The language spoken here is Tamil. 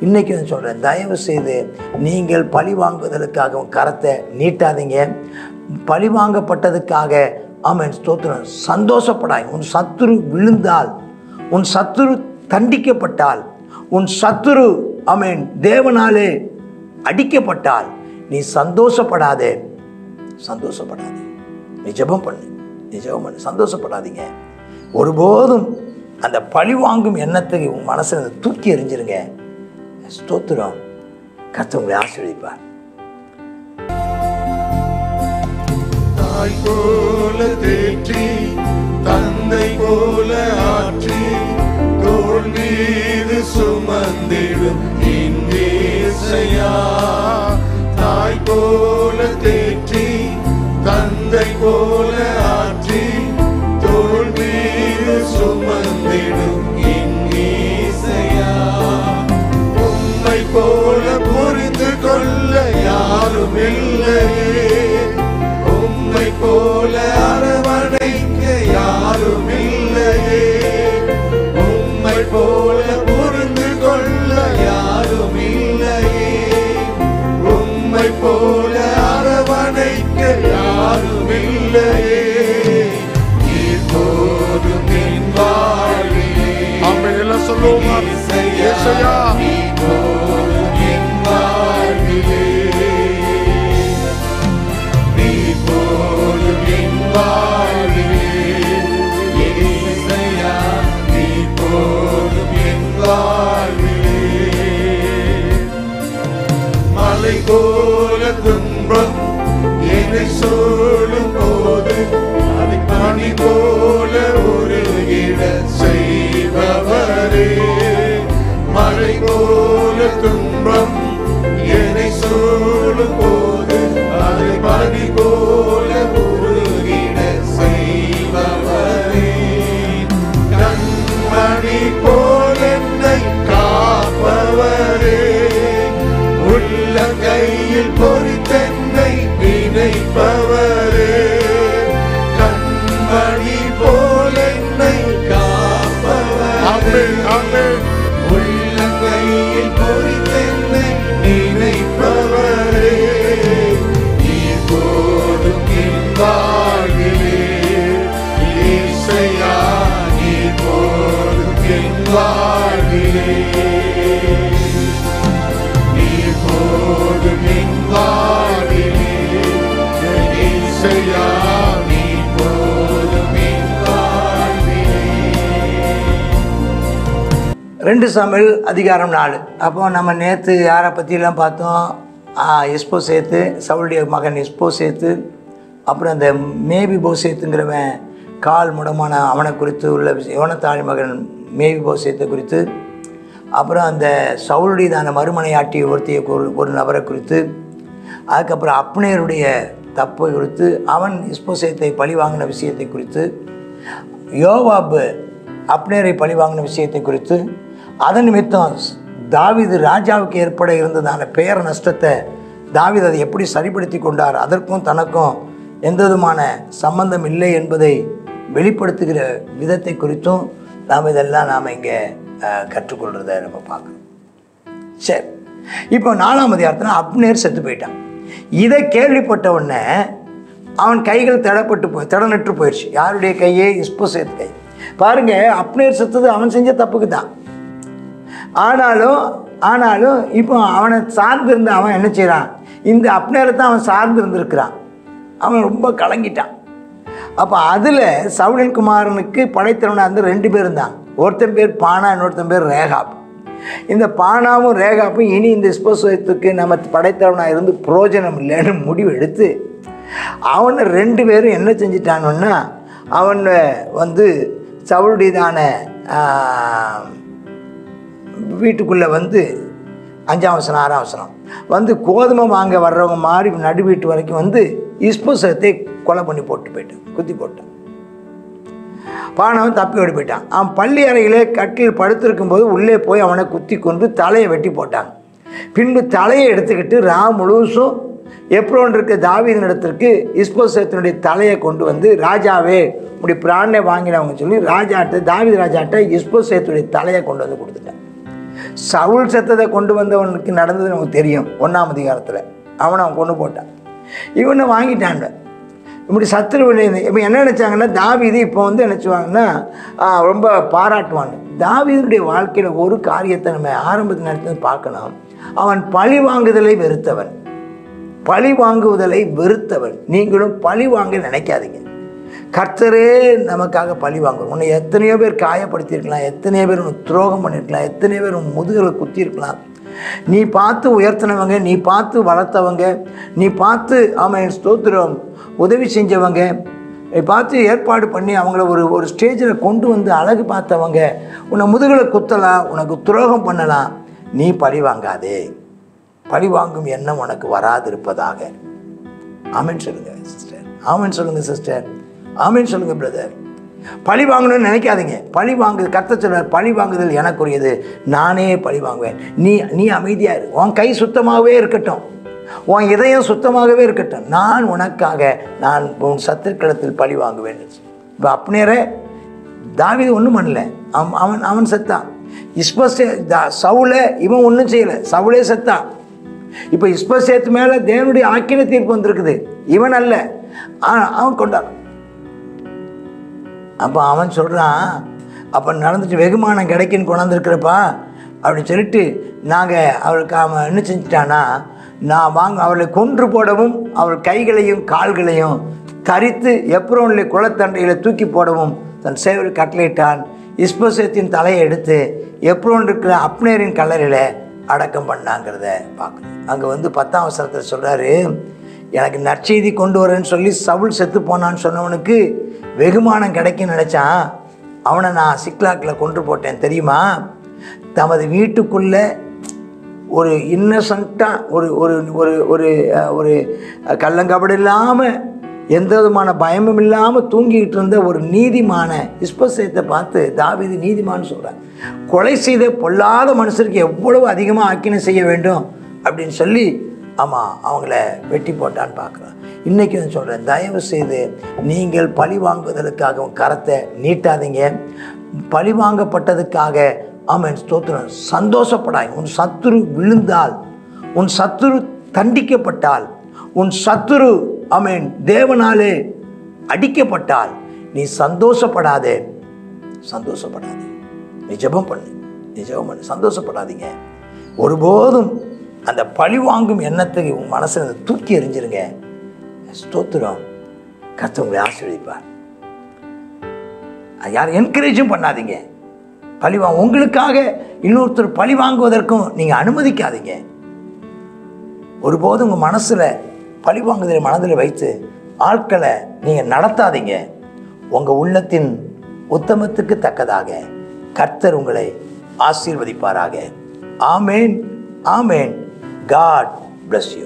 இன்றைக்கி நான் சொல்கிறேன், தயவு செய்து நீங்கள் பழி வாங்குவதற்காக கரத்தை நீட்டாதீங்க. பழி வாங்கப்பட்டதுக்காக ஆமென் ஸ்தோத்திரம் சந்தோஷப்படாய். உன் சத்துரு விழுந்தால், உன் சத்துரு தண்டிக்கப்பட்டால், உன் சத்துரு ஆமென் தேவனாலே அடிக்கப்பட்டால் நீ சந்தோஷப்படாதே. நீ ஜெபம் பண்ணு, சந்தோஷப்படாதீங்க. ஒருபோதும் அந்த பழி வாங்கும் எண்ணத்தை உன் மனசில் தூக்கி எறிஞ்சிருங்க. ஸ்தோத்திரம். கர்த்தர் உங்களை ஆசீர்வதிப்பார். தாய் போல தேற்றி தந்தை போல ஆற்றி தோள் மீது சுமந்திடும் இயேசையா. தாய் போல தேற்றி தந்தை போல ஆற்றி தோள் மீது சுமந்திடும் இயேசையா. உம்மை போல புரிந்து கொள்ள யாரும் இல்லையே, உம்மை போல அரவணைக்க யாரும் இல்லையே, உம்மை போல புரிந்து கொள்ள யாரும் இல்லையே, உம்மை போல அரவணைக்க யாரும் இல்லையே. இப்போதும் என் வாழ்விலே ஆமென் சொல்லுவோமா? இயேசுயா இப்போதும் என் வாழ்விலே மலை போல துன்பம் என்னை சூழும் போது அதை பனி போல உருகிட செய்பவரே. மலை போல துன்பம் என்னை சூழும் போது அதை பனி போல உருகிட செய்பவரே. கண்மணி போல் என்னை காப்பவரே, உள்ளங்கையில் பொறித்தென்னை நினைப்பவரே. கண்மணி போல் என்னை காப்பவரே, உள்ளங்கையில் பொறித்தென்னை நினைப்பவரே. இப்போதும் என் வாழ்விலே இயேசையா, இப்போதும் என் வாழ்விலே, இப்போதும் என் வாழ்விலே இயேசையா, இப்போதும் என் வாழ்விலே. 2 சாமுவேல் அதிகாரம் 4. அப்போ நம்ம நேற்று யாரை பற்றிலாம் பார்த்தோம்? எஸ்போசேத்து, சவுலுடைய மகன் எஸ்போசேத்து. அப்புறம் அந்த மேவிபோசேத்துங்கிறவன் கால் முடமான அவனை குறித்து உள்ள யோனத்தானின் மகன் மேவிபோசேத்தை குறித்து, அப்புறம் அந்த சவுலுடையதான மறுமனையாட்டி ஒருத்திய ஒரு நபரை குறித்து, அதுக்கப்புறம் அப்னேருடைய தப்பை குறித்து, அவன் எஸ்போசேத்தை பழி வாங்கின விஷயத்தை குறித்து, யோவாபு அப்னேரை பழி வாங்கின விஷயத்தை குறித்து, அதன் நிமித்தம் தாவீது ராஜாவுக்கு ஏற்பட இருந்ததான பெயர் நஷ்டத்தை தாவீது அதை எப்படி சரிப்படுத்தி கொண்டார், அதற்கும் தனக்கும் எந்த விதமான சம்பந்தம் இல்லை என்பதை வெளிப்படுத்துகிற விதத்தை குறித்தும் இதெல்லாம் இங்கே கற்றுக்கொள்கிறத நம்ம பார்க்கணும். சரி, இப்போ 4ஆம் அதிகாரத்தில் அப்னேர் செத்து போயிட்டான். இதை கேள்விப்பட்ட உடனே அவன் கைகள் தடநற்று போயிடுச்சு. யாருடைய கையே? எஸ்போசேத் கை. பாருங்க, அப்னேர் செத்தது அவன் செஞ்ச தப்புக்கு தான். ஆனாலும் இப்போ அவனை சார்ந்து இருந்த அவன் என்ன செய்கிறான்? இந்த அப்னேரை தான் அவன் சார்ந்து இருந்திருக்கிறான். அவன் ரொம்ப கலங்கிட்டான். அப்போ அதில் சவுலின் குமாரனுக்கு படைத்தவனாக இருந்து 2 பேர் இருந்தான். ஒருத்தன் பேர் பானா, இன்னொருத்தன் பேர் ரேகாப். இந்த பானாவும் ரேகாப்பும் இனி இந்த எஸ்போசேத்துக்கு நம்ம படைத்தவனாக இருந்து பிரயோஜனம் இல்லைன்னு முடிவு எடுத்து அவனை 2 பேரும் என்ன செஞ்சிட்டானுன்னா, அவன் சவுளுடையதான வீட்டுக்குள்ளே 5ஆம் வசனம் 6ஆம் வசனம் கோதுமை வாங்க வர்றவங்க மாதிரி நடு வீட்டு வரைக்கும் எஸ்போசேத்தை கொலை பண்ணி குத்தி போட்டான். பானவன் தப்பி ஓடி போயிட்டான். அவன் பள்ளி அறையிலே கட்டில் படுத்திருக்கும் போது உள்ளே போய் அவனை குத்தி கொண்டு தலையை வெட்டி போட்டாங்க. பின்பு தலையை எடுத்துக்கிட்டு முழுசும் எப்ரோன் இருக்க தாவீதின் இடத்திற்கு எஸ்போசேத்தினுடைய தலையை கொண்டு ராஜாவே இப்படி பிராணனை வாங்கினவங்க சொல்லி தாவீது ராஜாட்ட எஸ்போசேத்துடைய தலையை கொண்டு கொடுத்துட்டான். சவுல் செத்ததை கொண்டு வந்தவனுக்கு நடந்தது நமக்கு தெரியும். 1ஆம் அதிகாரத்தில் அவன் கொண்டு போட்டான். இவனை வாங்கிட்டான். இப்படி சத்துருவில் இப்போ என்ன நினச்சாங்கன்னா, தாவீது இப்போ நினச்சுவாங்கன்னா ரொம்ப பாராட்டுவாங்க. தாவீதுடைய வாழ்க்கையில் ஒரு காரியத்தை நம்ம ஆரம்பத்தில் நடத்தி பார்க்கணும். அவன் பழி வாங்குதலை வெறுத்தவன். பழி வாங்குவதலை வெறுத்தவன். நீங்களும் பழி வாங்க நினைக்காதீங்க. கர்த்தரே நமக்காக பழி வாங்குவோம். உன்னை எத்தனையோ பேர் காயப்படுத்தியிருக்கலாம், எத்தனையோ பேர் உன்னை துரோகம் பண்ணியிருக்கலாம், எத்தனையோ பேர் உன் முதுகில் குத்தியிருக்கலாம். நீ பார்த்து உயர்த்தினவங்க, நீ பார்த்து வளர்த்தவங்க, நீ பார்த்து ஆமென் ஸ்தோத்திரம் உதவி செஞ்சவங்க, பார்த்து ஏற்பாடு பண்ணி அவங்கள ஒரு ஸ்டேஜில் கொண்டு வந்து அழகு பார்த்தவங்க உன்னை முதுகில் குத்தலாம், உனக்கு துரோகம் பண்ணலாம். நீ பழி வாங்காதே. பழி வாங்கும் எண்ணம் உனக்கு வராதிருப்பதாக. ஆமென் சொல்லுங்க சிஸ்டர், ஆமென் சொல்லுங்க சிஸ்டர், ஆமென் சொல்லுங்க பிரதர். பழி வாங்கணும்னு நினைக்காதீங்க. பழி வாங்குது கர்த்தர் சொல்றார், பழி வாங்குதல் எனக்குரியது, நானே பழி வாங்குவேன். நீ அமைதியாக இரு. உன் கை சுத்தமாகவே இருக்கட்டும், உன் இதயம் சுத்தமாகவே இருக்கட்டும். நான் உனக்காக நான் உன் சத்துருக்களத்தில் பழி வாங்குவேன். இப்போ அப்னேரே தாவீது ஒன்றும் பண்ணல, அவன் செத்தான். சவுலை இவன் ஒன்றும் செய்யலை, சவுலே செத்தான். இப்போ இஸ்போசேத் மேலே தேவனுடைய ஆக்கின தீர்ப்பு வந்திருக்குது, இவன் அல்ல, அவன் கொண்டான். அப்போ அவன் சொல்கிறான், அப்போ நடந்துட்டு வெகுமானம் கிடைக்குன்னு கொண்டாந்துருக்கிறப்பா அப்படின்னு சொல்லிட்டு நாங்கள் அவளுக்கு அவன் என்ன செஞ்சிட்டான்னா, நான் அவளை கொன்று போடவும் அவள் கைகளையும் கால்களையும் தரித்து எப்ரோனில் குளத்தண்டையில் தூக்கி போடவும் தன் சேவல் கட்டளையிட்டான். இஸ்போசேத்தின் தலையை எடுத்து எப்ரோன் இருக்கிற அப்னேரின் கல்லறையில் அடக்கம் பண்ணாங்கிறத பார்க்கணும். அங்கே 10ஆம் வசனத்தில் சொல்கிறாரு, எனக்கு நற்செய்தி கொண்டு வரேன்னு சொல்லி சவுல் செத்து போனான்னு சொன்னவனுக்கு வெகுமானம் கிடைக்குன்னு நினச்சான். அவனை நான் சிக்லாக்கில் கொன்று போட்டேன் தெரியுமா. தமது வீட்டுக்குள்ளே ஒரு இன்னசென்ட்டாக ஒரு ஒரு ஒரு ஒரு ஒரு கள்ளங்கபடு இல்லாமல் எந்த விதமான பயமும் இல்லாமல் தூங்கிக்கிட்டு இருந்த ஒரு நீதிமான இஸ்போசேத்தை பார்த்து தாவீது நீதிமான்னு சொல்கிறார். கொலை செய்த பொல்லாத மனுஷருக்கு எவ்வளவு அதிகமாக ஆக்கினை செய்ய வேண்டும் அப்படின்னு சொல்லி ஆமாம் அவங்கள வெட்டி போட்டான்னு பார்க்குறான். இன்றைக்கி நான் சொல்கிறேன், தயவு செய்து நீங்கள் பழி வாங்குவதற்காக கரத்தை நீட்டாதீங்க. பழி வாங்கப்பட்டதுக்காக ஆமென் ஸ்தோத்திரம் சந்தோஷப்படாய். உன் சத்துரு விழுந்தால், உன் சத்துரு தண்டிக்கப்பட்டால், உன் சத்துரு ஆமென் தேவனாலே அடிக்கப்பட்டால் நீ சந்தோஷப்படாதே, சந்தோஷப்படாதே. நீ ஜெபம் பண்ணு, நீ ஜெபம் பண்ணு, சந்தோஷப்படாதீங்க. ஒருபோதும் அந்த பழி வாங்கும் எண்ணத்துக்கு உன் மனசில் தூக்கி எறிஞ்சிருங்க. ஸ்தோத்திரம், கர்த்தர் உங்களை ஆசீர்வதிப்பார். யாரும் என்கரேஜும் பண்ணாதீங்க. உங்களுக்காக இன்னொருத்தர் பழி வாங்குவதற்கும் நீங்கள் அனுமதிக்காதீங்க. ஒருபோதும் உங்கள் மனசில் பழி வாங்குதலை மனதில் வைத்து ஆட்களை நீங்கள் நடத்தாதீங்க. உங்கள் உள்ளத்தின் உத்தமத்துக்கு தக்கதாக கர்த்தர் உங்களை ஆசீர்வதிப்பாராக. ஆமேன், ஆமேன். God bless you.